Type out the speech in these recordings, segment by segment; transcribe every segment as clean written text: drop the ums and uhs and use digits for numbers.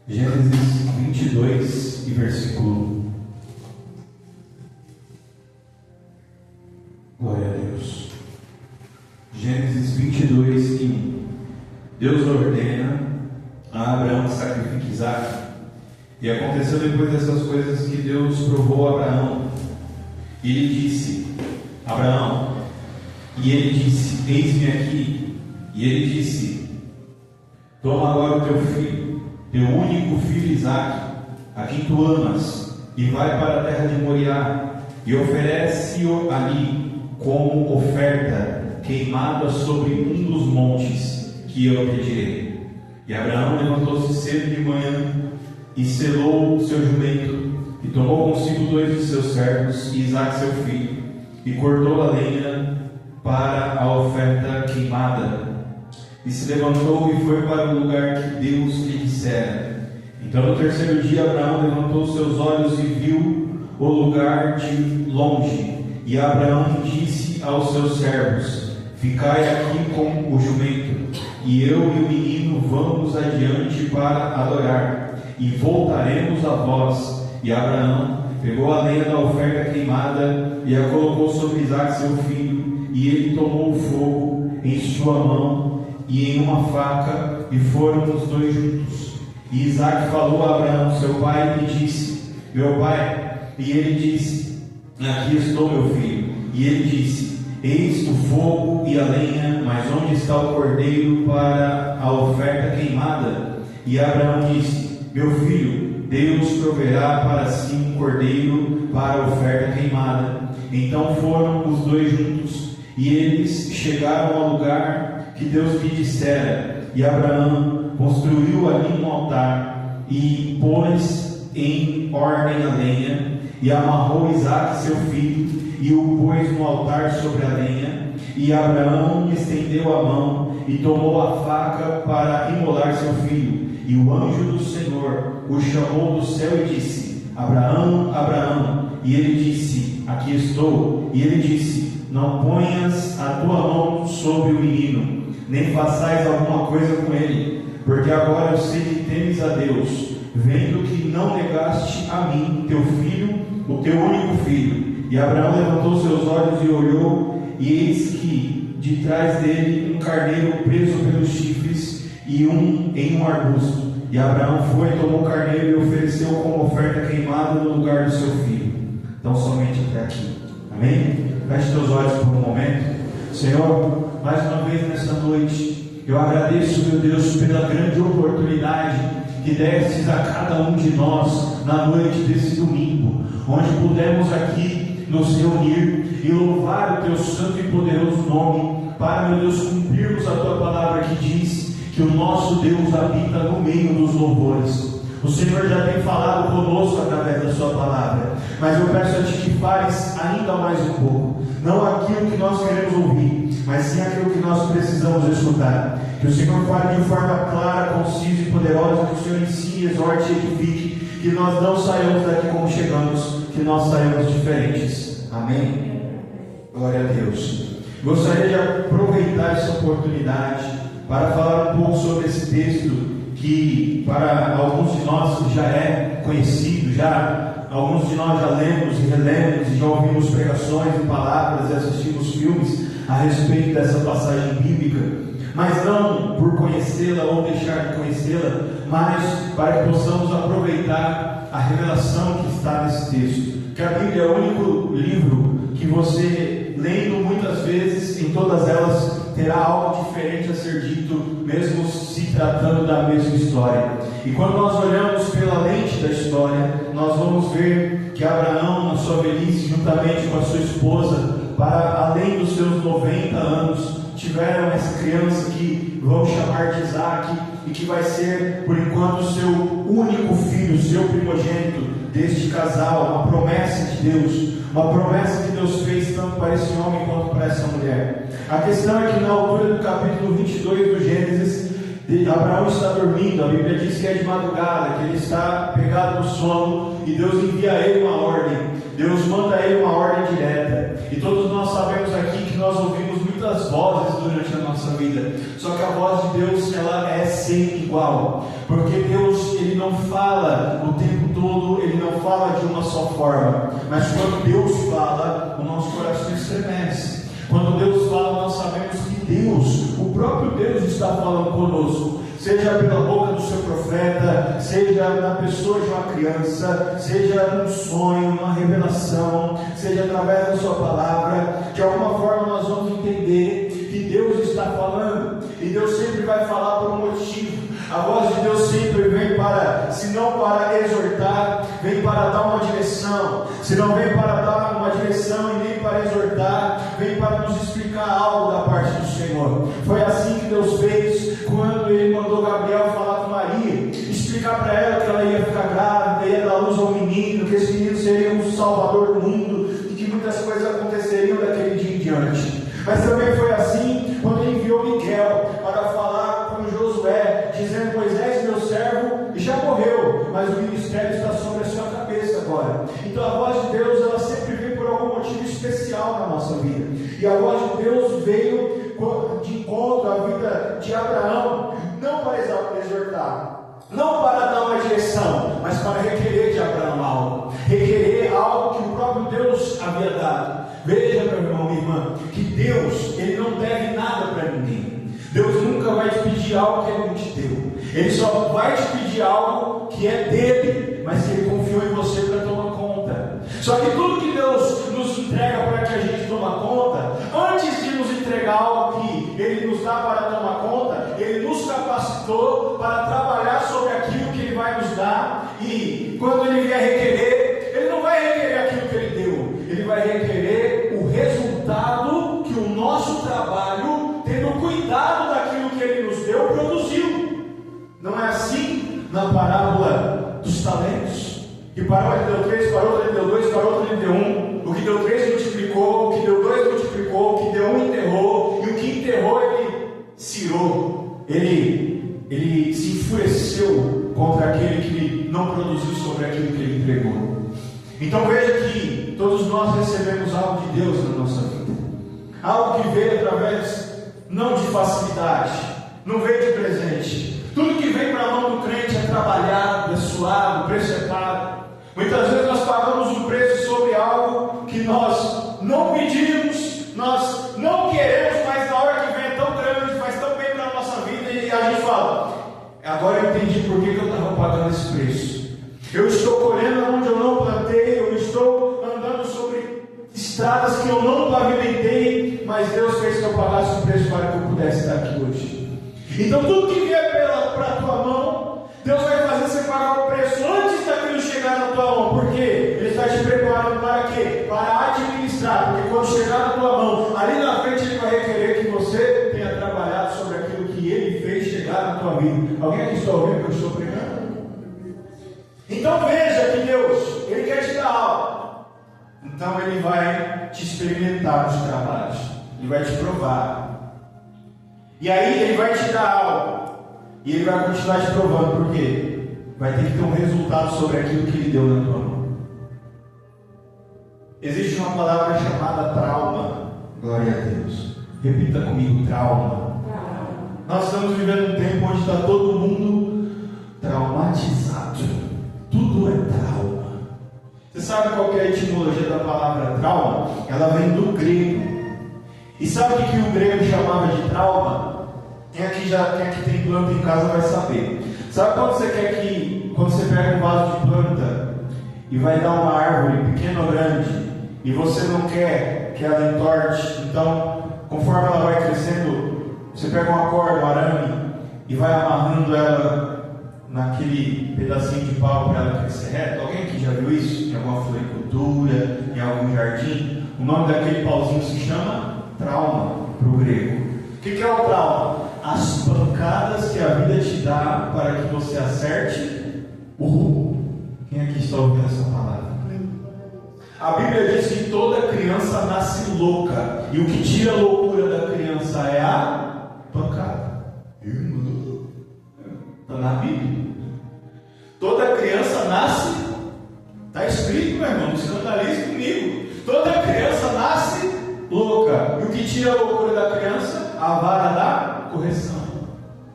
Gênesis 22 e versículo. Glória a Deus. Gênesis 22 e 1. Deus ordena a Abraão que sacrifique Isaque. E aconteceu depois dessas coisas que Deus provou a Abraão. E ele disse: Abraão. E ele disse: eis-me aqui. E ele disse: toma agora o teu filho, teu único filho Isaque, a quem tu amas, e vai para a terra de Moriá, e oferece-o ali como oferta queimada sobre um dos montes que eu te direi. E Abraão levantou-se cedo de manhã, e selou o seu jumento, e tomou consigo 2 de seus servos, e Isaque seu filho, e cortou a lenha para a oferta queimada. E se levantou e foi para o lugar que Deus lhe dissera. Então no terceiro dia Abraão levantou seus olhos e viu o lugar de longe. E Abraão disse aos seus servos: ficai aqui com o jumento, e eu e o menino vamos adiante para adorar, e voltaremos a vós. E Abraão pegou a lenha da oferta queimada e a colocou sobre Isaque seu filho, e ele tomou o fogo em sua mão e em uma faca, e foram os 2 juntos. E Isaque falou a Abraão seu pai e disse: meu pai. E ele disse: aqui estou, meu filho. E ele disse: eis o fogo e a lenha, mas onde está o cordeiro para a oferta queimada? E Abraão disse: meu filho, Deus proverá para si um cordeiro para a oferta queimada. Então foram os 2 juntos, e eles chegaram ao lugar que Deus lhe dissera. E Abraão construiu ali um altar, e pôs em ordem a lenha, e amarrou Isaque seu filho, e o pôs no altar sobre a lenha. E Abraão estendeu a mão, e tomou a faca para imolar seu filho. E o anjo do Senhor o chamou do céu e disse: Abraão, Abraão. E ele disse: aqui estou. E ele disse: não ponhas a tua mão sobre o menino, nem façais alguma coisa com ele, porque agora eu sei que temes a Deus, vendo que não negaste a mim teu filho, o teu único filho. E Abraão levantou seus olhos e olhou, e eis que de trás dele um carneiro preso pelos chifres, e em um arbusto. E Abraão foi, tomou o carneiro e ofereceu como oferta queimada no lugar do seu filho. Então somente até aqui. Amém? Feche teus olhos por um momento. Senhor, mais uma vez nesta noite, eu agradeço, meu Deus, pela grande oportunidade que destes a cada um de nós na noite desse domingo, onde pudemos aqui nos reunir e louvar o teu santo e poderoso nome, para, meu Deus, cumprirmos a tua palavra que diz que o nosso Deus habita no meio dos louvores. O Senhor já tem falado conosco através da sua palavra, mas eu peço a Ti que fales ainda mais um pouco, não aquilo que nós queremos ouvir, mas sim aquilo que nós precisamos escutar. Que o Senhor fale de forma clara, concisa e poderosa, que o Senhor ensine, exorte e edifique, que nós não saiamos daqui como chegamos, que nós saímos diferentes. Amém? Glória a Deus. Gostaria de aproveitar essa oportunidade para falar um pouco sobre esse texto que para alguns de nós já é conhecido, alguns de nós já lemos e relemos e já ouvimos pregações e palavras e assistimos filmes a respeito dessa passagem bíblica, mas não por conhecê-la ou deixar de conhecê-la, mas para que possamos aproveitar a revelação que está nesse texto. Que a Bíblia é o único livro que você, lendo muitas vezes, em todas elas terá algo diferente a ser dito, mesmo se tratando da mesma história. E quando nós olhamos pela lente da história, nós vamos ver que Abraão, na sua velhice, juntamente com a sua esposa, para além dos seus 90 anos, tiveram essa criança que vão chamar de Isaque, e que vai ser, por enquanto, o seu único filho, o seu primogênito deste casal, uma promessa de Deus. Uma promessa que Deus fez tanto para esse homem quanto para essa mulher. A questão é que na altura do capítulo 22 do Gênesis, Abraão está dormindo. A Bíblia diz que é de madrugada, que ele está pegado no sono, e Deus envia a ele uma ordem. Deus manda a ele uma ordem direta. E todos nós sabemos aqui que nós ouvimos muitas vozes durante a nossa vida. Só que a voz de Deus, ela é sempre igual. Porque Deus, Ele não fala de uma só forma, mas quando Deus fala, o nosso coração estremece. Quando Deus fala, nós sabemos que Deus, o próprio Deus está falando conosco, seja pela boca do seu profeta, seja na pessoa de uma criança, seja num sonho, numa revelação, seja através da sua palavra. De alguma forma nós vamos entender que Deus está falando, e Deus sempre vai falar por um motivo. A voz de Deus sempre vem para, se não para exortar, vem para dar uma direção. Se não vem para dar uma direção e nem para exortar, vem para nos explicar algo da parte do Senhor. Foi assim que Deus fez quando Ele mandou Gabriel falar com Maria, explicar para ela que ela ia ficar grávida, ia dar luz ao menino, que esse menino seria um salvador do mundo, e que muitas coisas aconteceriam daquele dia em diante. Mas também foi assim quando Ele enviou Miguel para falar com Josué, dizendo: Moisés, meu servo, já morreu, mas o ministério está sobre a sua cabeça agora. Então a voz de Deus, ela sempre vem por algum motivo especial na nossa vida. E a voz de Deus veio de encontro à vida de Abraão, não para exortar, não para dar uma direção, mas para requerer de Abraão algo, requerer algo que o próprio Deus havia dado. Veja, meu irmão, minha irmã, que Deus, Ele não deve nada para ninguém. Deus nunca vai te pedir algo que Ele não te deu. Ele só vai te pedir algo que é dele, mas que Ele confiou em você para tomar conta. Só que tudo que Deus nos entrega para que a gente tome conta, antes de nos entregar algo que Ele nos dá para tomar conta, Ele nos capacitou para trabalhar sobre aquilo que Ele vai nos dar. E quando Ele vier requerer, Ele não vai requerer aquilo que Ele deu, Ele vai requerer o resultado que o nosso trabalho, tendo cuidado daquilo que Ele nos deu, produziu. Não é assim na parábola dos talentos? Que parou, ele deu 3, parou, ele deu 2, parou, ele deu 1. O que deu 3 multiplicou, o que deu 2 multiplicou, o que deu 1 enterrou, e o que enterrou ele cirou. Ele se enfureceu contra aquele que não produziu sobre aquilo que ele entregou. Então veja que todos nós recebemos algo de Deus na nossa vida, algo que veio através, não de facilidade, não veio de presente. Tudo que vem para a mão do crente é trabalhado, é suado, precepado. Muitas vezes nós pagamos um preço sobre algo que nós não pedimos, nós não queremos, mas na hora que vem é tão grande, faz tão bem para a nossa vida, e a gente fala: agora eu entendi por que eu estava pagando esse preço. Eu estou colhendo onde eu não plantei, eu estou andando sobre estradas que eu não pavimentei, mas Deus fez que eu pagasse um preço para que eu pudesse estar aqui hoje. Então tudo que vier para a tua mão, Deus vai fazer você pagar o preço antes daquilo chegar na tua mão. Por quê? Ele está te preparando para quê? Para administrar. Porque quando chegar na tua mão, ali na frente Ele vai requerer que você tenha trabalhado sobre aquilo que Ele fez chegar na tua vida. Alguém aqui está ouvindo o que eu estou pregando? Então veja que Deus, Ele quer te dar algo. Então Ele vai te experimentar nos trabalhos, Ele vai te provar. E aí Ele vai te dar algo, e Ele vai continuar te provando. Por quê? Vai ter que ter um resultado sobre aquilo que Ele deu na tua mão. Existe uma palavra chamada trauma. Glória a Deus. Repita comigo: trauma. Nós estamos vivendo um tempo onde está todo mundo traumatizado. Tudo é trauma. Você sabe qual que é a etimologia da palavra trauma? Ela vem do grego. E sabe o que o grego chamava de trauma? Quem aqui tem planta em casa vai saber. Sabe quando você quer que, quando você pega um vaso de planta e vai dar uma árvore pequena ou grande, e você não quer que ela entorte, então conforme ela vai crescendo, você pega uma corda, um arame, e vai amarrando ela naquele pedacinho de pau para ela crescer reto. Alguém aqui já viu isso? Em alguma floricultura, em algum jardim? O nome daquele pauzinho se chama trauma para o grego. O que é o trauma? As pancadas que a vida te dá para que você acerte o rumo. Quem aqui está ouvindo essa palavra? A Bíblia diz que toda criança nasce louca, e o que tira a loucura da criança é a pancada. Está na Bíblia. Toda criança nasce, está escrito, meu irmão, não se escandalize comigo. Toda criança nasce louca, e o que tira a loucura da criança? A vara da correção.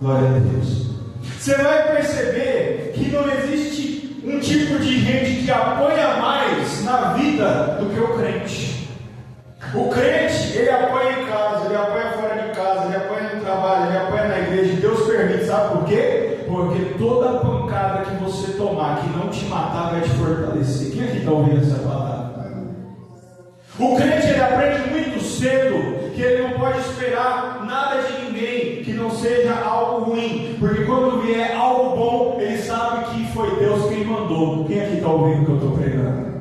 Glória a Deus. Você vai perceber que não existe um tipo de gente que apanha mais na vida do que o crente. O crente, ele apanha em casa, ele apanha fora de casa, ele apanha no trabalho, ele apanha na igreja. Deus permite, sabe por quê? Porque toda pancada que você tomar, que não te matar, vai te fortalecer. Quem aqui está ouvindo essa palavra? O crente, ele aprende muito cedo que ele não pode esperar nada de ninguém que não seja algo ruim, porque quando vier algo bom, ele sabe que foi Deus quem mandou. Quem aqui está ouvindo o que eu estou pregando?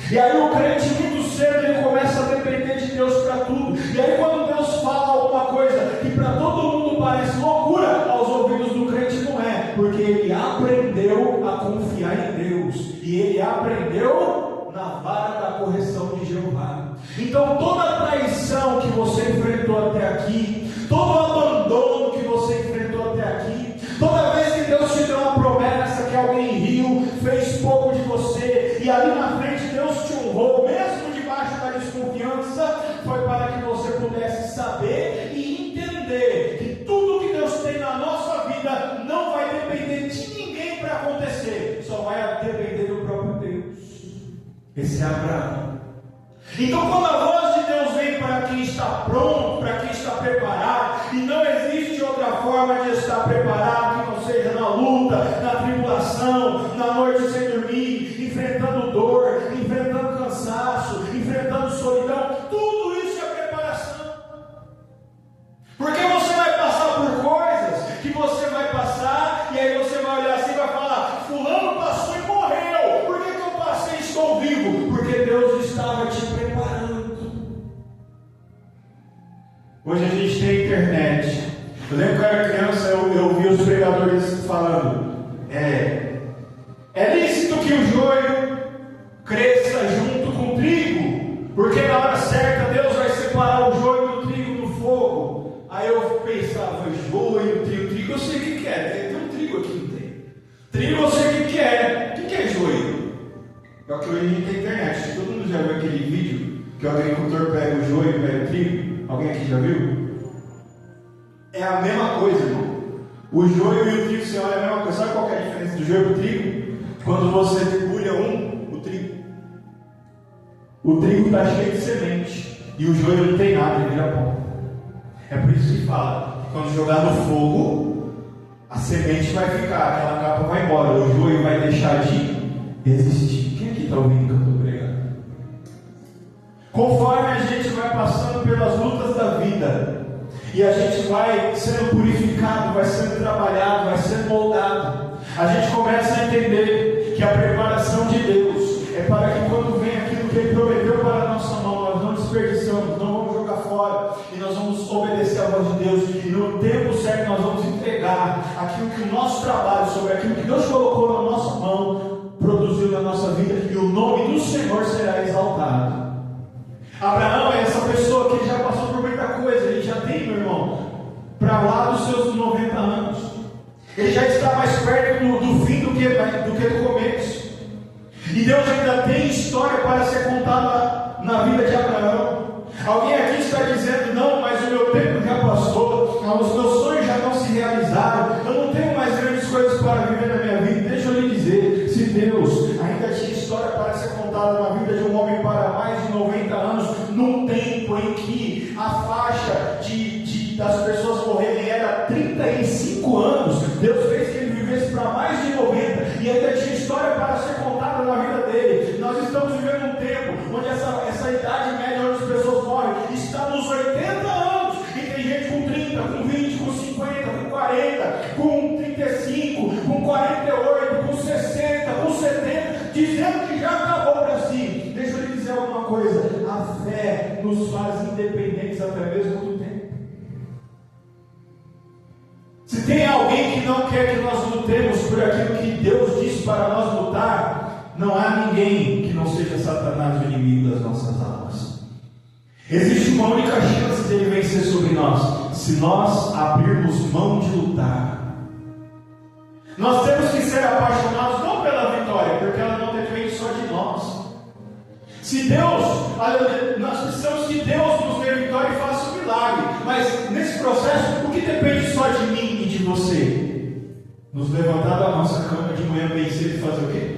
E aí o crente muito cedo ele começa a depender de Deus para tudo. E aí quando Deus fala alguma coisa que para todo mundo parece loucura, aos ouvidos do crente não é, porque ele aprendeu a confiar em Deus, e ele aprendeu na vara da correção de Jeová. Então toda traição que você enfrentou até aqui, todo abandono que você enfrentou até aqui, toda vez que Deus te deu uma promessa que alguém riu, fez pouco de você, e ali na frente Deus te honrou, mesmo debaixo da desconfiança, foi para que você pudesse saber e entender que tudo que Deus tem na nossa vida não vai depender de ninguém para acontecer, só vai depender do próprio Deus. Esse é Abraão. Então quando a voz de Deus vem para quem está pronto, para quem está preparado, e não existe outra forma de estar preparado que não seja na luta, na tribulação, na noite sem dormir, enfrentando dor, enfrentando cansaço, enfrentando solidão, tudo isso é preparação. Porque você vai passar por coisas que você vai passar, e aí você vai olhar assim e vai falar: fulano passou e morreu, por que eu passei e estou vivo? Porque Deus estava te preparando. Hoje a gente tem internet. Eu lembro que eu era criança, eu ouvi os pregadores falando: é lícito que o joio cresça junto com o trigo, porque na hora certa Deus vai separar o joio do trigo do fogo. Aí eu pensava: joio, trigo, eu sei o que é. Tem um trigo aqui, não tem? Trigo eu sei o que é. O que é joio? É o que hoje a gente tem internet. Todo mundo já viu aquele vídeo que o agricultor pega o joio e pega o trigo? Alguém aqui já viu? É a mesma coisa, irmão. O joio e o trigo, você olha, é a mesma coisa. Sabe qual que é a diferença do joio e do trigo? Quando você debulha o trigo está cheio de semente, e o joio não tem nada, ele vira pó. É por isso que fala que quando jogar no fogo, a semente vai ficar, aquela capa vai embora, o joio vai deixar de existir. Quem aqui está ouvindo o que eu estou pregando? Conforme a gente vai passando pelas lutas da vida, e a gente vai sendo purificado, vai sendo trabalhado, vai sendo moldado, a gente começa a entender que a preparação de Deus é para que quando vem aquilo que Ele prometeu para a nossa mão, nós não desperdiçamos, não vamos jogar fora, e nós vamos obedecer à voz de Deus, e no tempo certo nós vamos entregar aquilo que o nosso trabalho, sobre aquilo que Deus colocou na nossa mão, produziu na nossa vida, e o nome do Senhor será exaltado. Abraão é essa pessoa que já passou por muita coisa, ele já tem, meu irmão, para lá dos seus 90 anos. Ele já está mais perto do fim do que do começo. E Deus ainda tem história para ser contada na vida de Abraão. Alguém aqui está dizendo: não, mas o meu tempo já passou, os meus sonhos já não se realizaram, eu não tenho mais grandes coisas para viver na minha vida. Deixa eu lhe dizer, se Deus ainda tinha história para ser contada na vida de um homem para mais de 90 anos, num tempo em que a faixa das pessoas morrerem era 35 anos, Deus fez que ele vivesse para mais de 90, e ainda tinha história para ser contada na vida dele. Nós estamos vivendo um tempo onde essa idade média onde as pessoas morrem está nos 80 anos, e tem gente com 30, com 20, com 50, com 40, com 35, com 48, com 60, com 70, dizendo que já acabou para si. Deixa eu lhe dizer alguma coisa: a fé nos faz independentes até mesmo do tempo. Se tem alguém que não quer que nós lutemos por aquilo que Deus disse para nós lutar, não há ninguém que não seja Satanás, o inimigo das nossas almas. Existe uma única chance de ele vencer sobre nós, se nós abrirmos mão de lutar. Nós temos que ser apaixonados não pela vitória, porque ela não depende só de nós. Se Deus, nós precisamos que Deus nos dê vitória e faça um milagre, mas nesse processo, o que depende só de mim e de você? Nos levantar da nossa cama de manhã bem cedo e fazer o quê?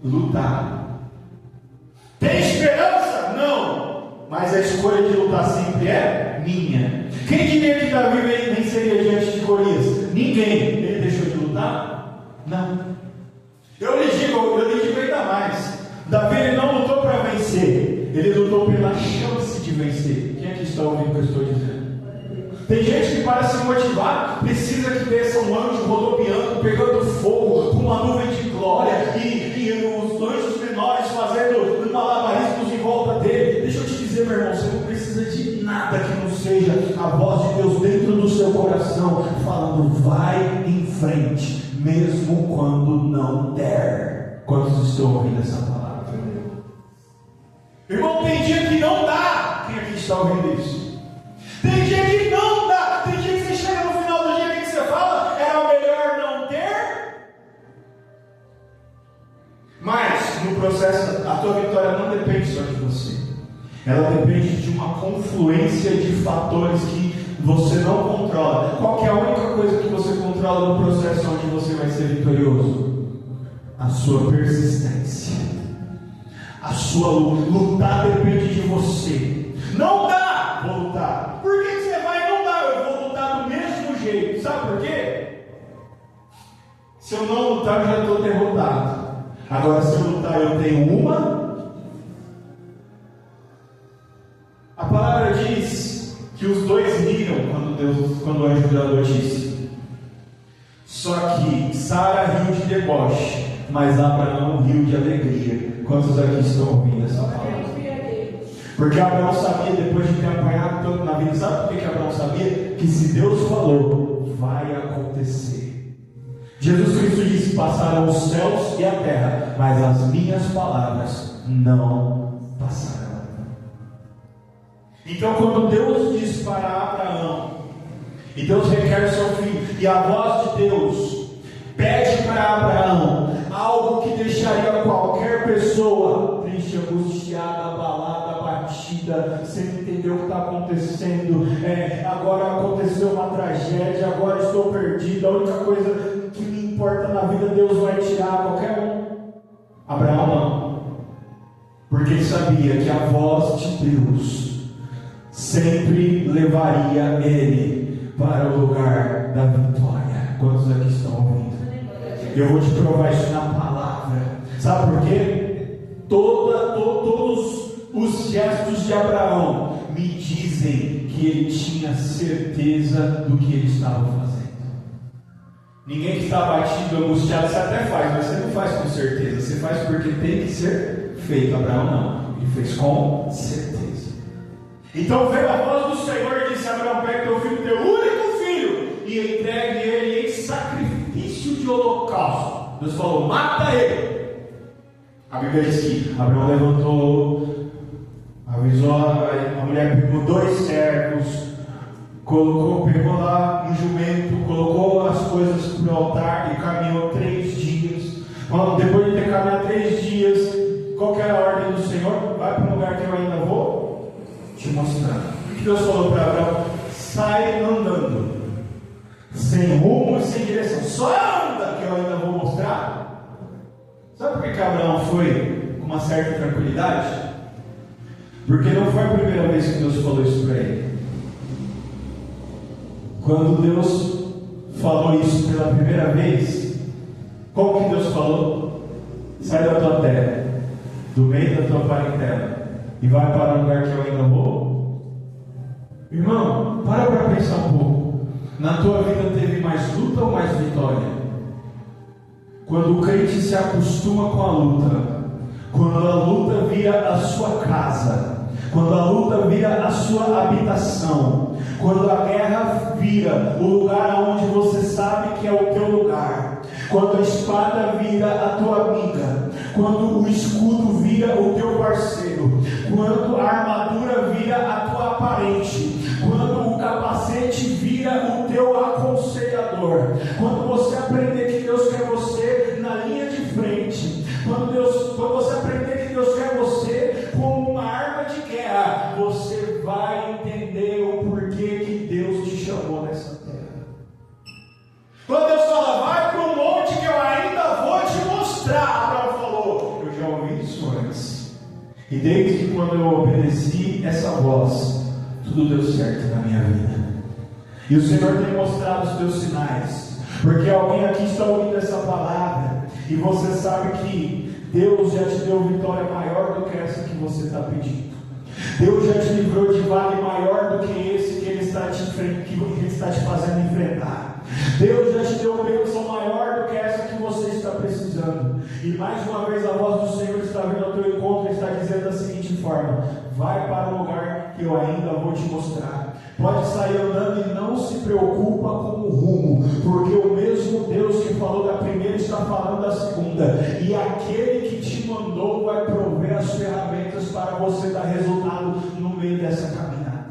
lutar. Tem esperança? Não. Mas a escolha de lutar sempre é minha. Quem diria que Davi venceria diante de Golias? Ninguém. Ele deixou de lutar? Não. Eu lhe digo ainda mais. Davi ele não lutou para vencer. Ele lutou pela chance de vencer. Quem aqui está ouvindo o que eu estou dizendo? Tem gente que para se motivar precisa que desça um anjo rodopiando, pegando fogo, com uma nuvem de glória e os anjos menores fazendo malabarismos em volta dele. Deixa eu te dizer, meu irmão, você não precisa de nada que não seja a voz de Deus dentro do seu coração falando, vai em frente, mesmo quando não der. Quantos estão ouvindo essa palavra? Irmão, tem dia que não dá. Quem aqui está ouvindo isso? Tem dia que não dá. Tem dia que você chega no final do dia, o que você fala? Era melhor não ter. Mas no processo, a tua vitória não depende só de você. Ela depende de uma confluência de fatores que você não controla. Qual que é a única coisa que você controla no processo onde você vai ser vitorioso? A sua persistência. A sua luta. Lutar depende de você. Não dá, vou lutar. Por que você vai? Não dá, eu vou lutar do mesmo jeito. Sabe por quê? Se eu não lutar, eu já estou derrotado. Agora, se eu lutar, eu tenho uma. A palavra diz que os dois riram quando o anjo deu a notícia. Só que Sara riu de deboche, mas Abraão riu de alegria. Quantos aqui estão ouvindo essa palavra? Porque Abraão sabia, depois de ter apanhado tanto na vida, sabe por que Abraão sabia? Que se Deus falou, vai acontecer. Jesus Cristo disse, passaram os céus e a terra, mas as minhas palavras não passarão. Então quando Deus diz para Abraão, e Deus requer seu filho, e a voz de Deus pede para Abraão algo que deixaria qualquer pessoa triste, angustiada, abalada, batida, sem entender o que está acontecendo. Agora aconteceu uma tragédia, agora estou perdido, a única coisa que me importa na vida Deus vai tirar qualquer um. Abraão não, porque ele sabia que a voz de Deus sempre levaria ele para o lugar da vitória. Quantos aqui estão ouvindo? Eu vou te provar isso na palavra. Sabe por quê? Todos os gestos de Abraão me dizem que ele tinha certeza do que ele estava fazendo. Ninguém que está abatido, angustiado, você até faz, mas você não faz com certeza. Você faz porque tem que ser feito. Abraão não, ele fez com certeza. Então veio a voz do Senhor e disse a Abraão, pega teu filho, teu único filho, e entregue ele em sacrifício de holocausto. Deus falou, mata ele. A Bíblia diz que Abraão levantou, avisou, a mulher pegou 2 servos, pegou lá um jumento, colocou as coisas para o altar e caminhou 3 dias. Depois de ter caminhado 3 dias, qual que era a ordem do Senhor? Vai para um lugar que eu ainda vou te mostrar. O que Deus falou para Abraão? Sai andando, sem rumo e sem direção, só anda que eu ainda vou mostrar. Sabe por que Abraão foi com uma certa tranquilidade? Porque não foi a primeira vez que Deus falou isso para ele. Quando Deus falou isso pela primeira vez, como que Deus falou? Sai da tua terra, do meio da tua parentela, e vai para o lugar que eu ainda vou. Irmão, para pensar um pouco. Na tua vida teve mais luta ou mais vitória? Quando o crente se acostuma com a luta, quando a luta vira a sua casa, quando a luta vira a sua habitação, quando a guerra vira o lugar onde você sabe que é o teu lugar, quando a espada vira a tua amiga, quando o escudo vira o teu parceiro, quando a armadura vira a tua aparente, quando o capacete vira o teu aconselhador, quando você aprender que Deus quer você na linha de frente, quando você aprender que Deus quer você como uma arma de guerra, você vai entender o porquê que Deus te chamou nessa terra. Quando Deus fala, vai para um monte que eu ainda vou te mostrar, Abraão falou, E desde quando eu obedeci essa voz, tudo deu certo na minha vida. E o Senhor tem mostrado os teus sinais. Porque alguém aqui está ouvindo essa palavra e você sabe que Deus já te deu vitória maior do que essa que você está pedindo. Deus já te livrou de vale maior do que esse que Ele está te fazendo enfrentar. Deus já te deu uma bênção maior do que essa que você está precisando. E mais uma vez a voz do Senhor está vindo ao teu encontro e está dizendo da seguinte forma: vai para o lugar que eu ainda vou te mostrar. Pode sair andando e não se preocupa com o rumo, porque o mesmo Deus que falou da primeira está falando da segunda, e aquele que te mandou vai prover as ferramentas para você dar resultado no meio dessa caminhada.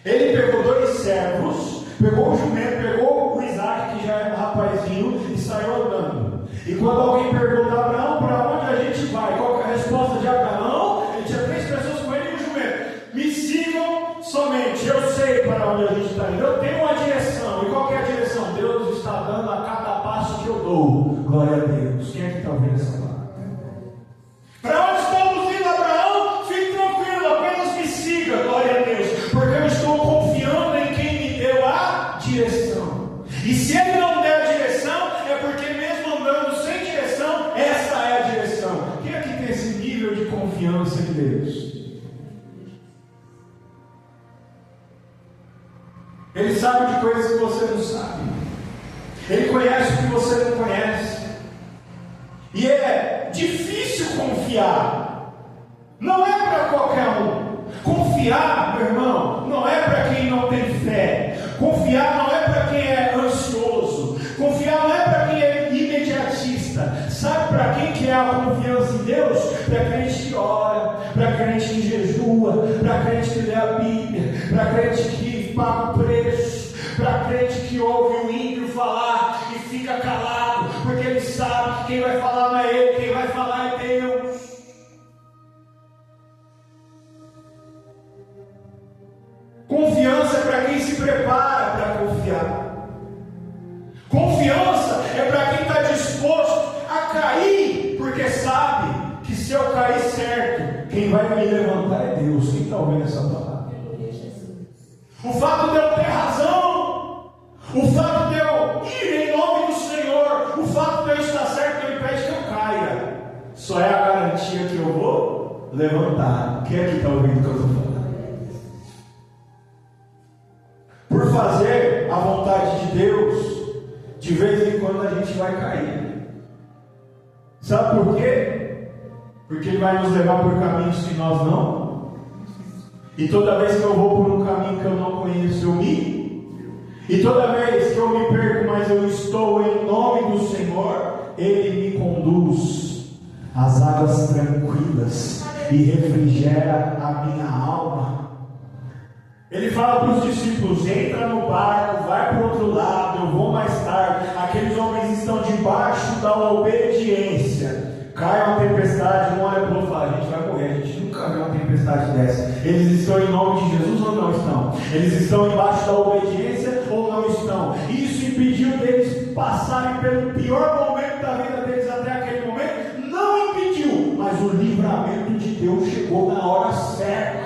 Ele pegou 2 servos, pegou o jumento, pegou o Isaac, que já era um rapazinho, e saiu andando. E quando alguém pergunta a Abraão, para onde a gente vai? Qual que é a resposta de Abraão? Ele tinha 3 pessoas com ele e um jumento. Me sigam somente, eu sei para onde a gente está indo, eu tenho uma direção. E qual que é a direção? Deus está dando a cada passo que eu dou. Glória a Deus. Quem é que está ouvindo essa palavra? Para onde estamos indo, Abraão? Fique tranquilo, apenas me siga, glória a Deus, porque eu estou confiando em quem me deu a direção. E se Ele não der a direção, é porque mesmo andando sem direção, essa é a direção. Quem aqui tem esse nível de confiança em Deus? Ele sabe de coisas que você não sabe. Ele conhece o que você não conhece. E é difícil confiar. Não é para qualquer um. Confiar, meu irmão, não é para quem não tem fé. Confiar não é para quem é ansioso. Confiar não é para quem é imediatista. Sabe para quem que é a confiança em Deus? Para crente que ora, para crente que jejua, para crente que lê a Bíblia, para crente que paga o preço, para crente que ouve o ímpio falar e fica calado, porque ele sabe que quem vai falar não é ele, quem vai falar é Deus. Confiança é para quem se prepara para confiar. Confiança é para quem está disposto a cair, porque sabe que se eu cair certo, quem vai me levantar é Deus. Quem está ouvindo essa palavra? O fato de eu ter razão, o fato de eu ir em nome do Senhor, o fato de eu estar certo não impede que eu caia. Só é a garantia que eu vou levantar. Quem aqui está ouvindo o que eu estou falando? Por fazer a vontade de Deus, de vez em quando a gente vai cair. Sabe por quê? Porque Ele vai nos levar por caminhos que nós não. E toda vez que eu vou por um caminho que eu não conheço, eu me. E toda vez que eu me perco, mas eu estou em nome do Senhor, Ele me conduz às águas tranquilas e refrigera a minha alma. Ele fala para os discípulos: entra no barco, vai para o outro lado, eu vou mais tarde. Aqueles homens estão debaixo da obediência. Cai uma tempestade, um olha para o outro e fala: a gente vai morrer, a gente nunca viu uma tempestade dessa. Eles estão em nome de Jesus ou não estão? Eles estão embaixo da obediência ou não estão? Isso impediu deles passarem pelo pior momento da vida deles até aquele momento? Não impediu, mas o livramento de Deus chegou na hora certa.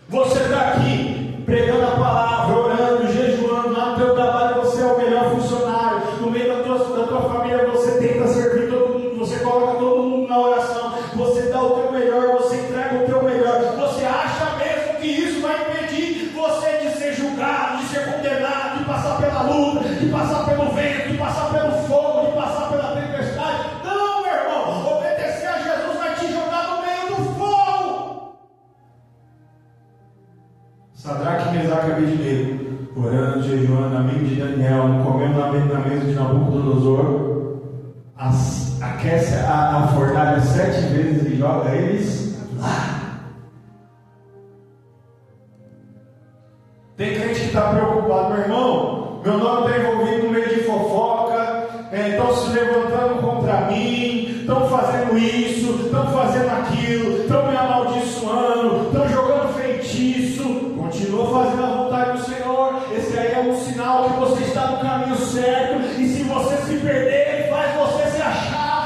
Você está aqui pregando a palavra, orando, jejuando, lá no teu trabalho você é o melhor funcionário, no meio da tua família você tenta servir todo mundo, você coloca todo mundo na oração, você dá o teu melhor, você entrega o teu melhor. Você acha mesmo que isso vai impedir você de ser julgado, de ser condenado, de passar pela luta, de passar pelo vento, de passar pelo fogo, de passar pela tempestade? Não, meu irmão, obedecer a Jesus vai te jogar no meio do fogo. Sadraque, Mesaque e Abednego, orando, jejuando, amigo de Daniel, comendo na mesa de Nabucodonosor, aquece a fornalha 7 vezes e joga eles lá. Tem crente que está preocupado: meu irmão, meu nome está envolvido no meio de fofoca, estão se levantando contra mim, estão fazendo isso, estão fazendo aquilo, estão me amaldiçoando, estão jogando feitiço. Continua fazendo a vontade do Senhor. Esse aí é um sinal que você está no caminho certo. E se você se perder, ele faz você se achar.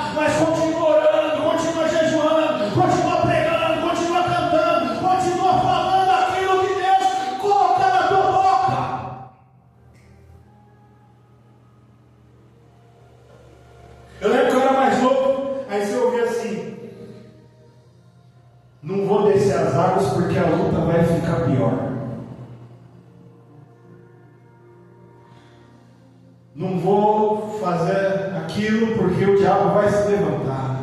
águas, porque a luta vai ficar pior. Não vou fazer aquilo porque o diabo vai se levantar.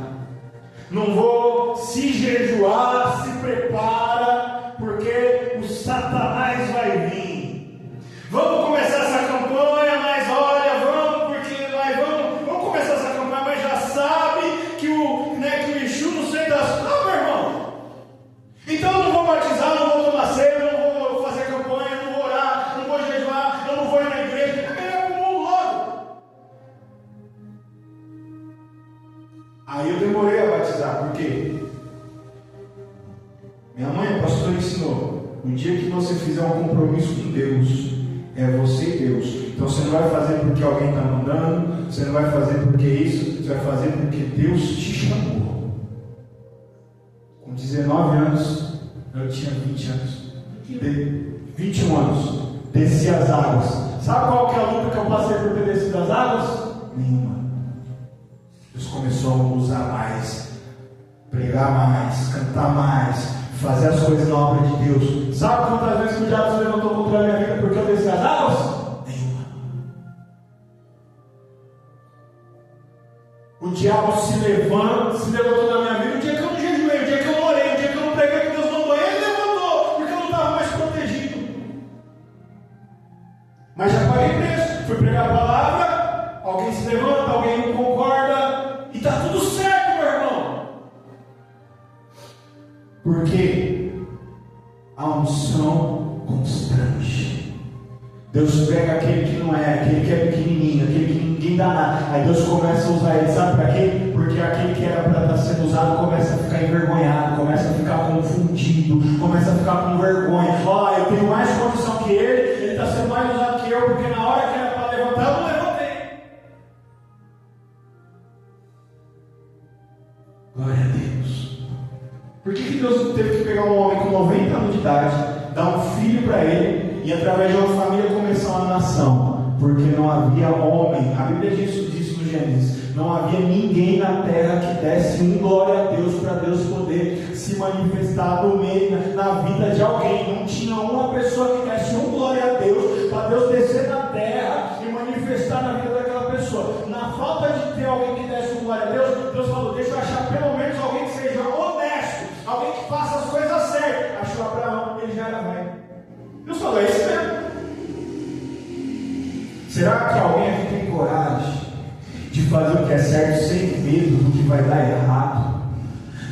Não vou se jejuar, se prepara, porque o Satanás vai vir. Vamos começar essa campanha, mas olha, vamos começar essa campanha, mas já sabe que o Exu não sei das... Ah, meu irmão, então eu não vou batizar, não vou tomar ceia, não vou fazer campanha, não vou orar, não vou jejuar, eu não vou ir na igreja. É melhor pro mundo logo. Aí eu demorei a batizar, por quê? Minha mãe, a pastora, ensinou: o dia que você fizer um compromisso com Deus, é você e Deus. Então você não vai fazer porque alguém está mandando, você não vai fazer porque isso, você vai fazer porque Deus te chamou. Com 19 anos, eu tinha 20 anos, 21 anos, desci as águas. Sabe qual que é a luta que eu passei por ter descido as águas? Nenhuma. Deus começou a usar mais, pregar mais, cantar mais, fazer as coisas na obra de Deus. Sabe quantas vezes que o diabo se levantou contra a minha vida porque eu desci as águas? Nenhuma. O diabo se levantou na minha vida o dia que eu não jejuei, o dia que eu não orei, o dia que eu não preguei que Deus não banhei, ele levantou, porque eu não estava mais protegido. Mas já paguei preço, fui pregar a palavra, alguém se levanta, alguém não concorda, e está tudo certo, meu irmão. Porque a unção constrange. Deus pega aquele que não é, aquele que é pequenininho, aquele que ninguém dá nada. Aí Deus começa a usar ele, sabe para quê? Porque aquele que era para estar sendo usado começa a ficar envergonhado, começa a ficar confundido, começa a ficar com vergonha. Ó, eu tenho mais condição que ele está sendo mais usado que eu, porque na hora que era para levantar, eu não levantei. Glória a Deus. Por que Deus teve que pegar um homem com 90 anos de idade, dar um filho para ele, e através de uma família começar uma nação? Porque não havia homem, a Bíblia diz no Gênesis, não havia ninguém na terra que desse um glória a Deus, para Deus poder se manifestar no meio, na vida de alguém. Não tinha uma pessoa que desse um glória a Deus, para Deus descer na terra e manifestar na vida daquela pessoa. Na falta de ter alguém que desse um glória a Deus, Deus falou: deixa eu achar pelo menos alguém que seja honesto, alguém que faça as coisas certas. Achou Abraão, ele já era velho. Deus falou: é isso mesmo. Será que alguém aqui tem coragem de fazer o que é certo sem medo do que vai dar errado?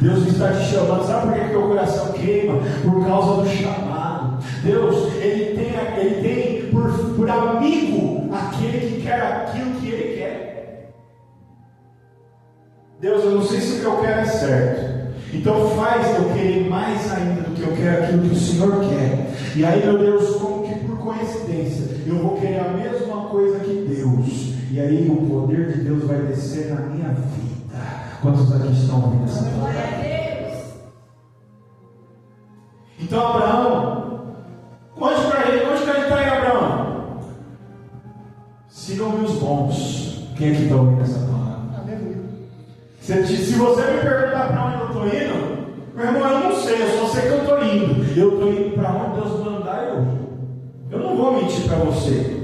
Deus está te chamando. Sabe por que teu coração queima? Por causa do chamado. Deus, Ele tem por amigo aquele que quer aquilo que Ele quer. Deus, eu não sei se o que eu quero é certo, então faz eu querer mais ainda do que eu quero aquilo que o Senhor quer. E aí, meu Deus, como que por coincidência, eu vou querer a mesma coisa que Deus. E aí o poder de Deus vai descer na minha vida. Quantos aqui estão ouvindo essa palavra? Então Abraão, onde que a gente está aí, Abraão? Sigam-me os bons. Quem aqui está ouvindo essa palavra? Se você me perguntar para onde eu estou indo, meu irmão, eu não sei, eu só sei que eu estou indo. Eu estou indo para onde Deus mandar eu ir. Eu não vou mentir para você.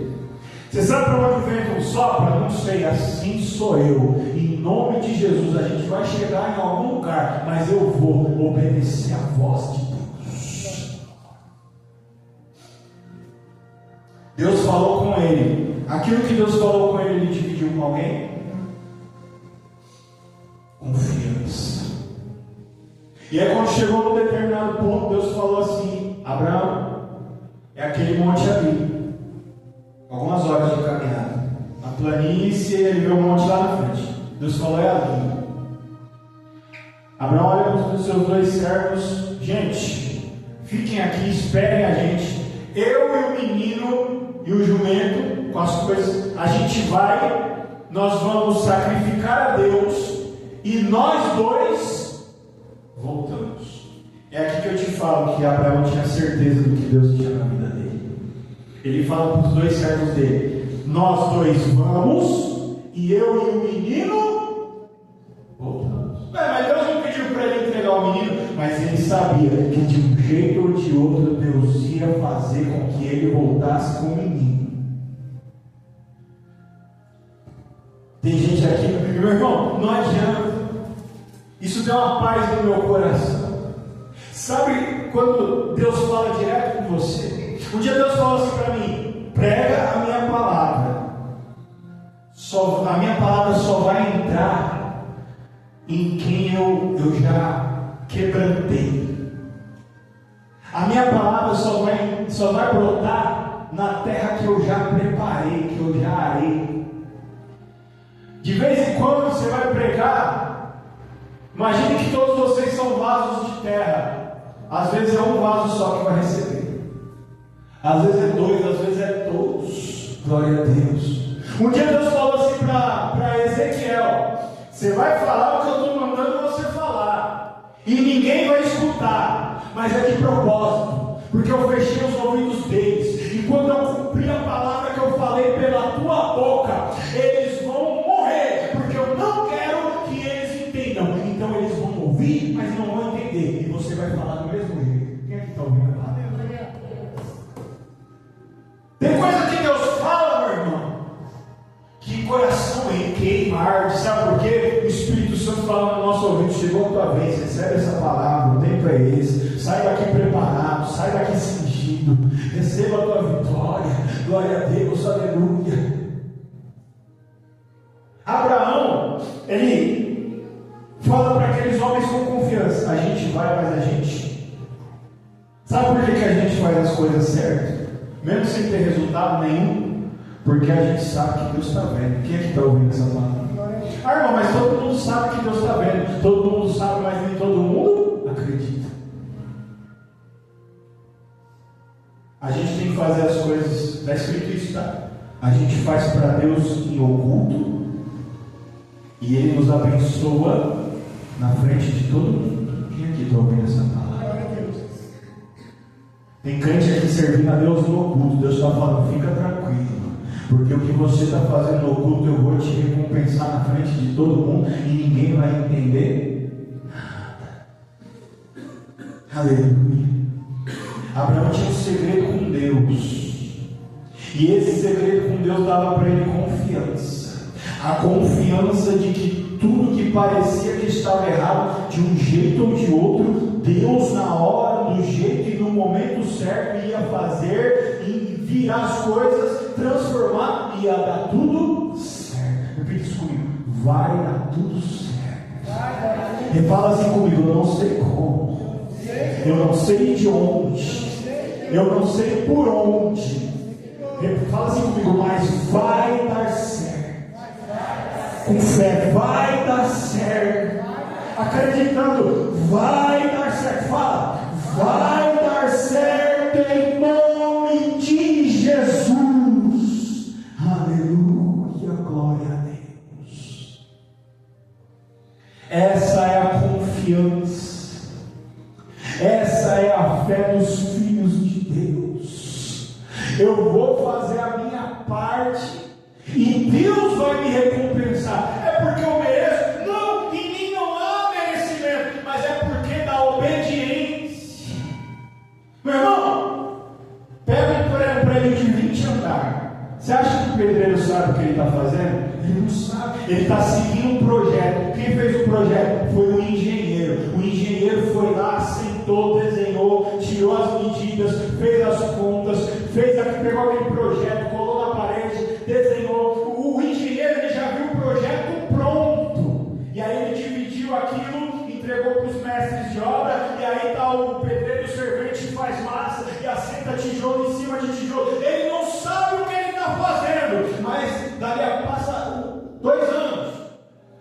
Você sabe para onde o vento sopra? Não sei, assim sou eu. Em nome de Jesus, a gente vai chegar em algum lugar, mas eu vou obedecer a voz de Deus. Deus falou com ele. Aquilo que Deus falou com ele, ele dividiu com alguém? Confiança. E aí quando chegou num determinado ponto, Deus falou assim: Abraão, é aquele monte ali. Algumas horas de caminhada. Na planície, ele vê um monte lá na frente. Deus falou: é ali. Abraão olha para os seus dois servos: gente, fiquem aqui, esperem a gente. Eu e o menino e o jumento, com as coisas, a gente vai, nós vamos sacrificar a Deus, e nós dois voltamos. É aqui que eu te falo que Abraão tinha certeza do que Deus tinha na vida dele. Ele fala para os dois servos dele: nós dois vamos, e eu e o menino voltamos. Mas Deus não pediu para ele entregar o menino. mas ele sabia que de um jeito ou de outro Deus ia fazer com que ele voltasse com o menino. Tem gente aqui, meu irmão, não adianta. Isso deu uma paz no meu coração. Sabe quando Deus fala direto com você? Um dia Deus falou assim para mim: prega a minha palavra. A minha palavra só vai entrar em quem eu já quebrantei. A minha palavra só vai brotar na terra que eu já preparei, que eu já arei. De vez em quando você vai pregar, imagine que todos vocês são vasos de terra. Às vezes é um vaso só que vai receber, às vezes é dois, às vezes é todos. Glória a Deus. Um dia Deus falou assim para Ezequiel: você vai falar o que eu estou mandando você falar, e ninguém vai escutar, mas é de propósito, porque eu fechei os ouvidos deles, e quando eu cumprir a palavra que eu falei pela tua boca, eles vão morrer, porque eu não quero que eles entendam. Então eles vão ouvir, mas não vão entender, e você vai falar do mesmo jeito. Quem é que está ouvindo? Tem coisa que Deus fala, meu irmão, que coração queima, arde. Sabe por quê? O Espírito Santo fala no nosso ouvido: chegou a tua vez, recebe essa palavra, o tempo é esse, sai daqui preparado, sai daqui cingido, receba a tua vitória. Glória a Deus, aleluia. Abraão, ele fala para aqueles homens com confiança: a gente vai, mas a gente. Sabe por que a gente faz as coisas certas? Mesmo sem ter resultado nenhum? Porque a gente sabe que Deus está vendo. Quem é que está ouvindo essa palavra? Ah, irmão, mas todo mundo sabe que Deus está vendo. Todo mundo sabe, mas nem todo mundo acredita. A gente tem que fazer as coisas, está escrito isso, tá? A gente faz para Deus em oculto, e Ele nos abençoa na frente de todo mundo. Quem aqui está ouvindo essa palavra? Tem crente aqui servindo a Deus no oculto. Deus está falando: fica tranquilo, porque o que você está fazendo no oculto eu vou te recompensar na frente de todo mundo, e ninguém vai entender nada. Aleluia. Abraão tinha um segredo com Deus, e esse segredo com Deus dava para ele confiança. A confiança de que tudo que parecia que estava errado, de um jeito ou de outro, Deus na hora, no jeito e no momento certo ia fazer, e virar as coisas, transformar, e ia dar tudo certo. Repita isso comigo: vai dar tudo certo. E fala assim comigo: eu não sei como, eu não sei de onde, eu não sei por onde. Fala assim comigo: mas vai dar certo. Com fé, vai dar certo. Acreditando, vai dar certo. Fala: vai dar certo em nome de Jesus. Aleluia, glória a Deus. Essa é a confiança, essa é a fé dos filhos de Deus. Eu vou fazer a minha parte e Deus vai me recompensar. É porque eu mereço? Não, em mim não há merecimento, mas é porque da obediência. Meu irmão, pega um prédio de 20 andares. Você acha que o pedreiro sabe o que ele está fazendo? Ele não sabe. Ele está seguindo um projeto. Quem fez o projeto foi o engenheiro. O engenheiro foi lá, sentou, desenhou, tirou as medidas, fez as contas, pegou aquele projeto, colou na parede, desenhou. O engenheiro, ele já viu o projeto pronto, e aí ele dividiu aquilo, entregou para os mestres de obra, e aí está o pedreiro, o servente, faz massa e assenta tijolo em cima de tijolo. Ele não sabe o que ele está fazendo, mas dali a passa 2 anos,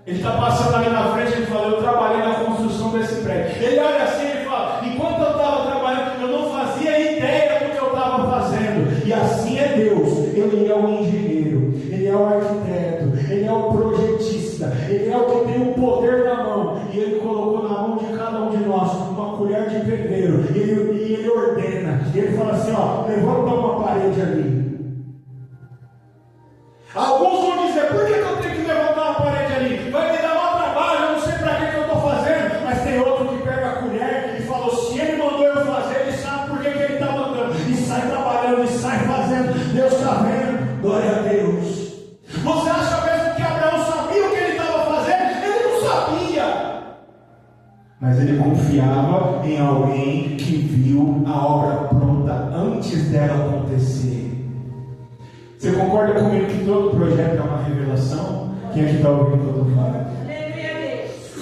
ele está passando ali na frente, ele fala: eu trabalhei na construção desse prédio. Ele olha assim, ele fala: enquanto eu estava trabalhando, eu não fazia ideia do que eu estava fazendo. E assim é Deus. Ele é o engenheiro, Ele é o arquiteto, Ele é o projetista, Ele é o que tem o poder na mão, e Ele colocou na mão de cada um de nós uma colher de pedreiro, e Ele ordena, e Ele fala assim: ó, levanta uma parede ali. Alguns vão dizer: por que eu tenho que levantar uma parede ali? Vai me dar mau trabalho, eu não sei para que eu estou fazendo. Mas tem outro que pega a colher ele confiava em alguém que viu a obra pronta antes dela acontecer. Você concorda comigo que todo projeto é uma revelação? Quem aqui está ouvindo o que eu estou falando?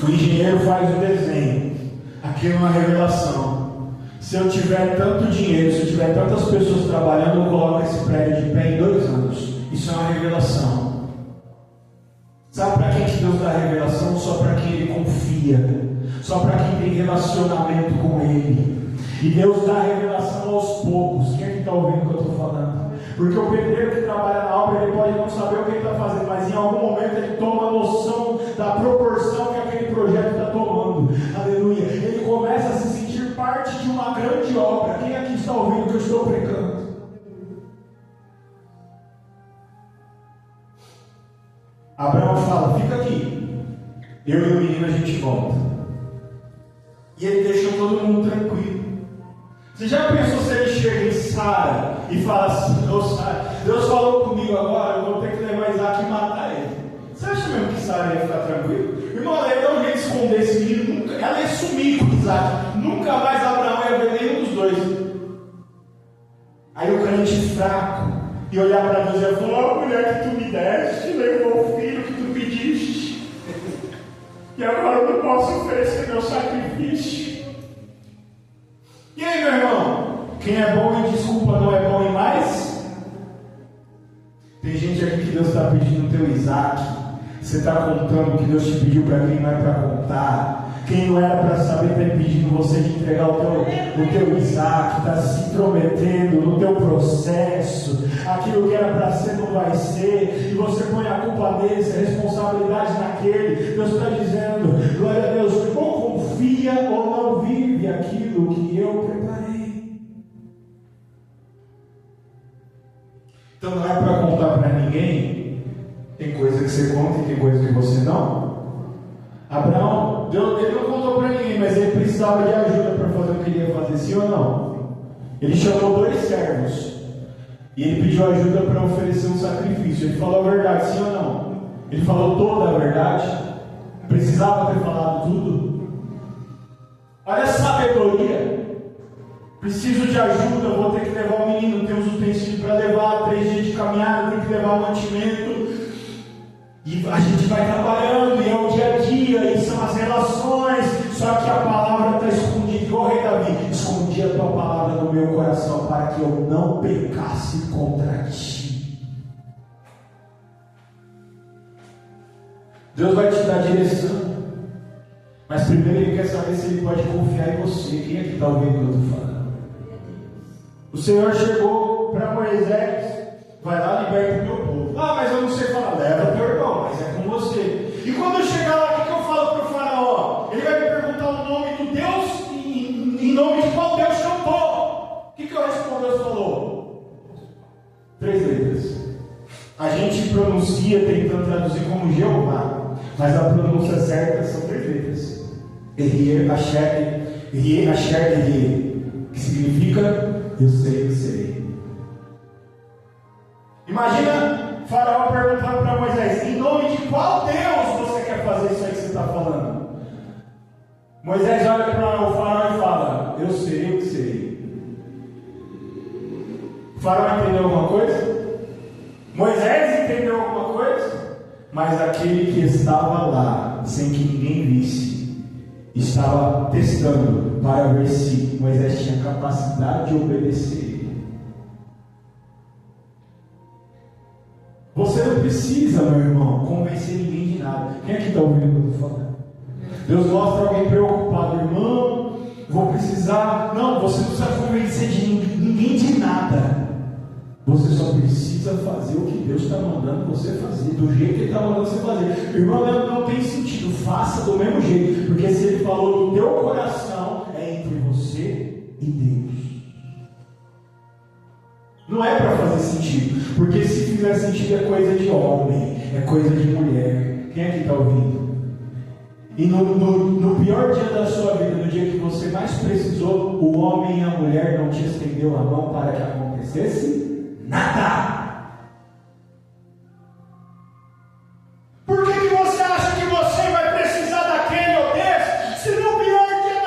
O engenheiro faz o desenho, aquilo é uma revelação. Se eu tiver tanto dinheiro, se eu tiver tantas pessoas trabalhando, eu coloco esse prédio de pé em 2 anos. Isso é uma revelação. Sabe para quem que Deus dá a revelação? Só para quem Ele confia, só para quem tem relacionamento com Ele. E Deus dá a revelação aos poucos. Quem é que está ouvindo o que eu estou falando? Porque o pedreiro que trabalha na obra, ele pode não saber o que ele está fazendo, mas em algum momento ele toma noção da proporção que aquele projeto está tomando. Aleluia. Ele começa a se sentir parte de uma grande obra. Quem aqui está ouvindo o que eu estou pregando? Abraão fala, fica aqui, eu e o menino a gente volta. E ele deixou todo mundo tranquilo. Você já pensou se ele chega em Sara e fala assim, ô Sara, Deus falou comigo agora, eu vou ter que levar Isaac e matar ele. Você acha mesmo que Sara ia ficar tranquilo? Irmão, ela ia dar um jeito de esconder esse menino, ela ia sumir com Isaac, nunca mais Abraão ia ver nenhum dos dois. Aí o crente fraco e olhar para Deus e falar, a mulher que tu me deste, levou o filho que tu pediste, e agora eu não posso oferecer meu sacrifício. E aí, meu irmão? Quem é bom em desculpa não é bom em mais? Tem gente aqui que Deus está pedindo o teu Isaac. Você está contando o que Deus te pediu para quem não é para contar. Quem não era para saber está pedindo você de entregar o teu Isaac. Está se intrometendo no teu processo. Aquilo que era para ser não vai ser. E você põe a culpa nesse, a responsabilidade naquele. Deus está dizendo, glória a Deus, ou confia ou não vive aquilo que eu preparei. Então não é para contar para ninguém. Tem coisa que você conta e tem coisa que você não. Abraão, ele não contou para ninguém, mas ele precisava de ajuda para fazer o que ele ia fazer, sim ou não? Ele chamou 2 servos e ele pediu ajuda para oferecer um sacrifício. Ele falou a verdade, sim ou não? Ele falou toda a verdade. Precisava ter falado tudo. Olha a sabedoria. Preciso de ajuda, vou ter que levar o menino, tem os utensílios para levar, 3 dias de caminhada, tem que levar o mantimento. E a gente vai trabalhando, e é o dia a dia, e são as relações. Só que a palavra está escondida, igual o rei Davi. Escondi a tua palavra no meu coração, para que eu não pecasse contra ti. Deus vai te dar direção. Mas primeiro Ele quer saber se Ele pode confiar em você. Quem é que está ouvindo o que eu estou falando? O Senhor chegou para Moisés. Vai lá, liberta o meu povo. Ah, mas eu não sei falar. Leva teu irmão, mas é com você. E quando eu chegar lá, o que eu falo para o faraó? Ele vai me perguntar o nome do Deus, em nome de qual Deus chamou. O que eu respondo? Deus falou 3 letras. A gente pronuncia tentando traduzir como Jeová, mas a pronúncia certa são 3 letras. Erie, Asher, Erie, que significa eu sei que serei. Imagina Faraó perguntando para Moisés, em nome de qual Deus você quer fazer isso aí que você está falando? Moisés olha para o Faraó e fala, eu sei o que sei. O Faraó entendeu alguma coisa? Moisés entendeu alguma coisa? Mas aquele que estava lá, sem que ninguém visse, estava testando para ver se Moisés tinha capacidade de obedecer. Você não precisa, meu irmão, convencer ninguém de nada. Quem aqui está ouvindo o que eu estou falando? Deus mostra alguém preocupado, irmão, vou precisar. Não, você não precisa convencer de ninguém de nada. Você só precisa fazer o que Deus está mandando você fazer, do jeito que Ele está mandando você fazer. Irmão, não tem sentido, faça do mesmo jeito, porque se Ele falou no teu coração, é entre você e Deus. Não é para fazer sentido, porque se fizer sentido é coisa de homem, é coisa de mulher. Quem aqui está ouvindo? E no pior dia da sua vida, no dia que você mais precisou, o homem e a mulher não te estendeu a mão para que acontecesse nada. Por que você acha que você vai precisar daquele ou desse, se no pior dia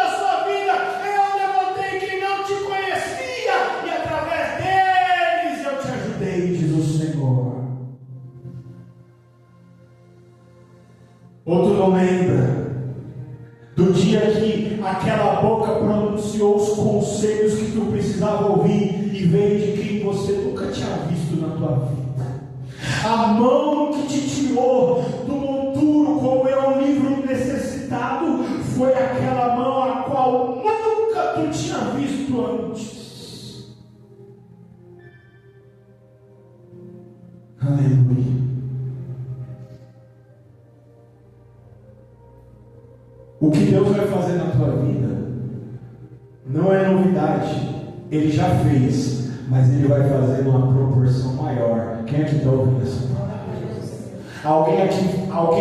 aquela boca pronunciou os conselhos que tu precisava ouvir e veio de quem você nunca tinha visto na tua vida. A mão que te tirou do monturo como é um livro necessitado foi aquela mão a qual nunca tu tinha visto antes. Aleluia. O que Deus vai fazer na tua vida não é novidade, Ele já fez, mas Ele vai fazer numa proporção maior. Quem aqui está ouvindo essa palavra? Alguém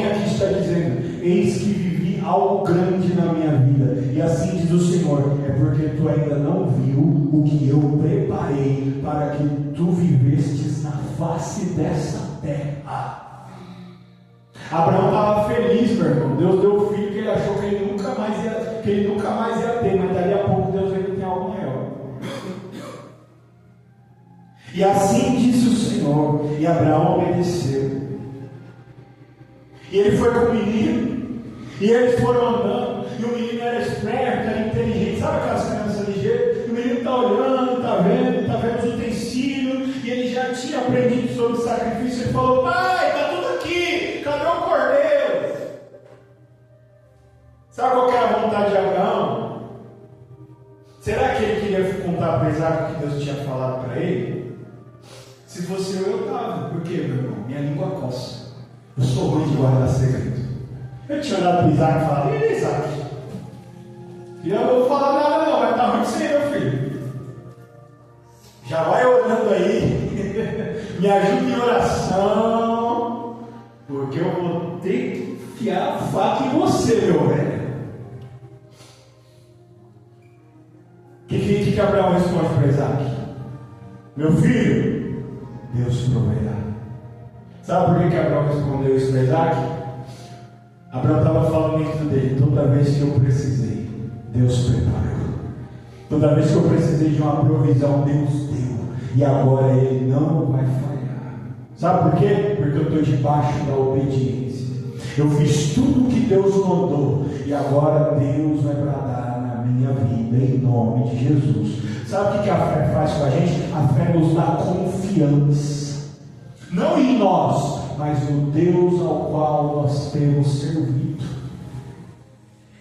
aqui está dizendo: eis que vivi algo grande na minha vida, e assim diz o Senhor, é porque tu ainda não viu o que eu preparei para que tu vivestes na face dessa terra. Abraão estava feliz, meu irmão. Deus deu o filho que ele achou que ele nunca mais ia ter, mas dali a pouco Deus ainda tem algo maior. E assim disse o Senhor, e Abraão obedeceu. E ele foi com o menino, e eles foram andando, e o menino era esperto, era inteligente. Sabe aquelas crianças ligeiras? E o menino está olhando, está vendo os utensílios, e ele já tinha aprendido sobre o sacrifício. Ele falou: pai, está tudo aqui, cadê o cordeiro? Sabe qual que era a vontade de Abraão? Será que ele queria contar para Isaac o que Deus tinha falado para ele? Se fosse eu estava. Por quê, meu irmão? Minha língua coça. Eu sou ruim de guardar segredo. Eu tinha olhado para Isaac e falado: e Isaac? E eu não vou falar nada não, vai estar ruim de ser meu filho. Já vai olhando aí, me ajuda em oração, porque eu vou ter que enfiar a faca em você, meu velho. O que Abraão responde para Isaac? Meu filho, Deus proverá. Sabe por que Abraão respondeu isso para Isaac? Abraão estava falando dentro dele: toda vez que eu precisei, Deus preparou. Toda vez que eu precisei de uma provisão, Deus deu. E agora Ele não vai falhar. Sabe por quê? Porque eu estou debaixo da obediência. Eu fiz tudo o que Deus mandou, e agora Deus vai bradar na minha vida, em nome de Jesus. Sabe o que a fé faz com a gente? A fé nos dá confiança, não em nós, mas no Deus ao qual nós temos servido.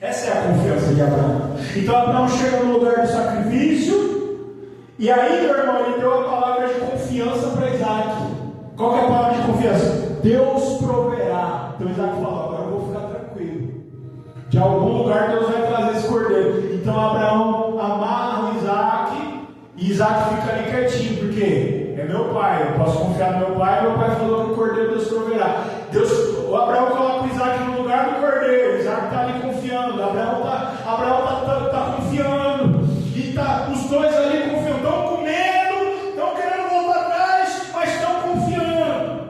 Essa é a confiança de Abraão. Então Abraão chega no lugar do sacrifício, e aí, meu irmão, ele deu a palavra de confiança para Isaac. Qual que é a palavra de confiança? Deus proverá. Então Isaac falou: agora eu vou ficar tranquilo, de algum lugar Deus vai trazer esse cordeiro. Então Abraão amarra o Isaac, e Isaac fica ali quietinho, porque é meu pai, eu posso confiar no meu pai. Meu pai falou que o cordeiro Deus proverá. O Abraão coloca o Isaac no lugar do cordeiro. Isaac está ali confiando. Abraão está confiando. E os dois ali confiando. Estão com medo, estão querendo voltar atrás, mas estão confiando.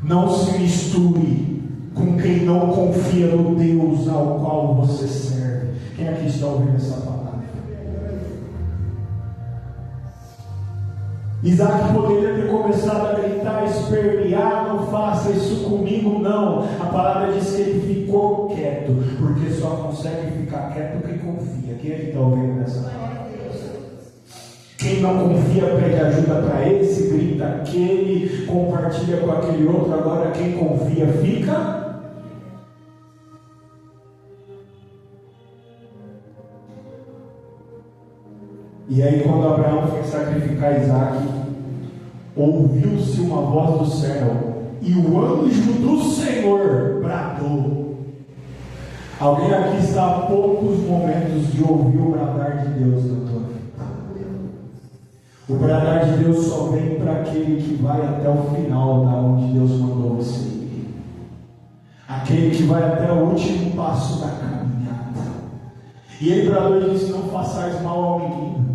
Não se misture com quem não confia no Deus ao qual você serve. Quem aqui está ouvindo essa palavra? Isaac poderia ter começado a gritar, espernear: não faça isso comigo, não. A palavra diz que ele ficou quieto, porque só consegue ficar quieto quem confia. Quem aqui está ouvindo essa palavra? Quem não confia pede ajuda para esse, grita aquele, compartilha com aquele outro. Agora quem confia fica. E aí, quando Abraão foi sacrificar Isaac, ouviu-se uma voz do céu, e o anjo do Senhor bradou. Alguém aqui está a poucos momentos de ouvir o bradar de Deus na tua vida. O bradar de Deus só vem para aquele que vai até o final da onde Deus mandou você ir. Aquele que vai até o último passo da caminhada. E ele bradou e disse: não façais mal ao menino.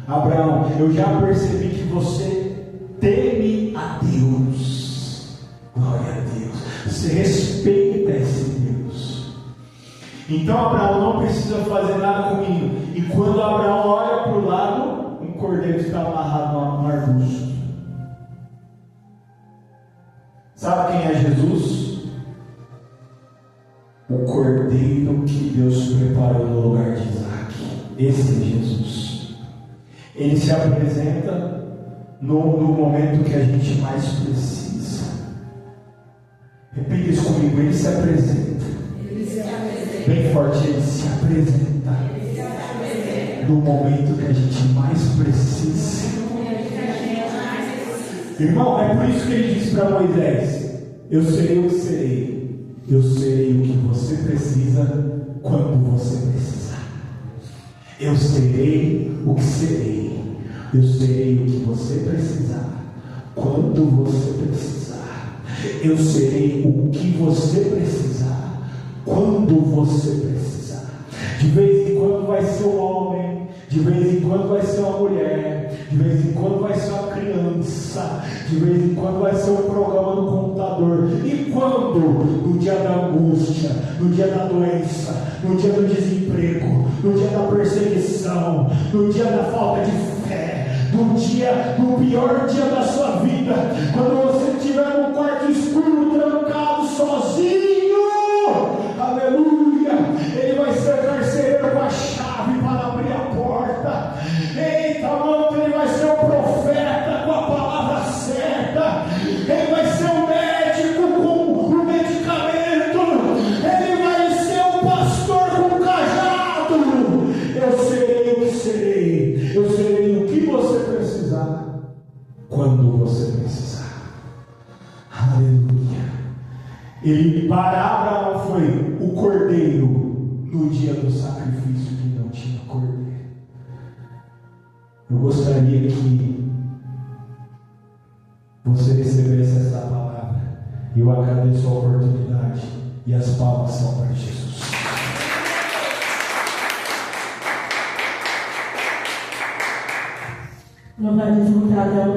Abraão, eu já percebi que você teme a Deus. Glória a Deus. Você respeita esse Deus. Então Abraão não precisa fazer nada com o menino. E quando Abraão olha para o lado, um cordeiro está amarrado no arbusto. Sabe quem é Jesus? o cordeiro que Deus preparou no lugar de Isaac. Esse é Jesus. Ele se apresenta no momento que a gente mais precisa. Repita isso comigo. Ele se apresenta. Bem forte. Ele se apresenta no momento que a gente mais precisa. Irmão, é por isso que ele disse para Moisés: eu serei o que serei. Eu serei o que você precisa quando você precisar. Eu serei o que serei. Eu serei o que você precisar quando você precisar. Eu serei o que você precisar quando você precisar. De vez em quando vai ser um homem, de vez em quando vai ser uma mulher, de vez em quando vai ser uma criança, de vez em quando vai ser um programa no computador. E quando? No dia da angústia, no dia da doença, no dia do desemprego, no dia da perseguição, no dia da falta de fé, no pior dia da sua vida, quando você estiver num quarto escuro, trancado, sozinho, aleluia, ele vai ser carcereiro com a chave para abrir a porta. Eita, mano, ele vai ser o profeta com a palavra certa, ele vai ser o médico com o medicamento, ele vai ser o pastor com o cajado. Eu serei o que serei, eu serei o que você precisar quando você precisar. Aleluia. Ele para Abraão foi o cordeiro no dia do sacrifício que não tinha cordeiro. Eu gostaria que você recebesse essa palavra. E eu agradeço a oportunidade. E as palmas são para Jesus. Louvado e exaltado é o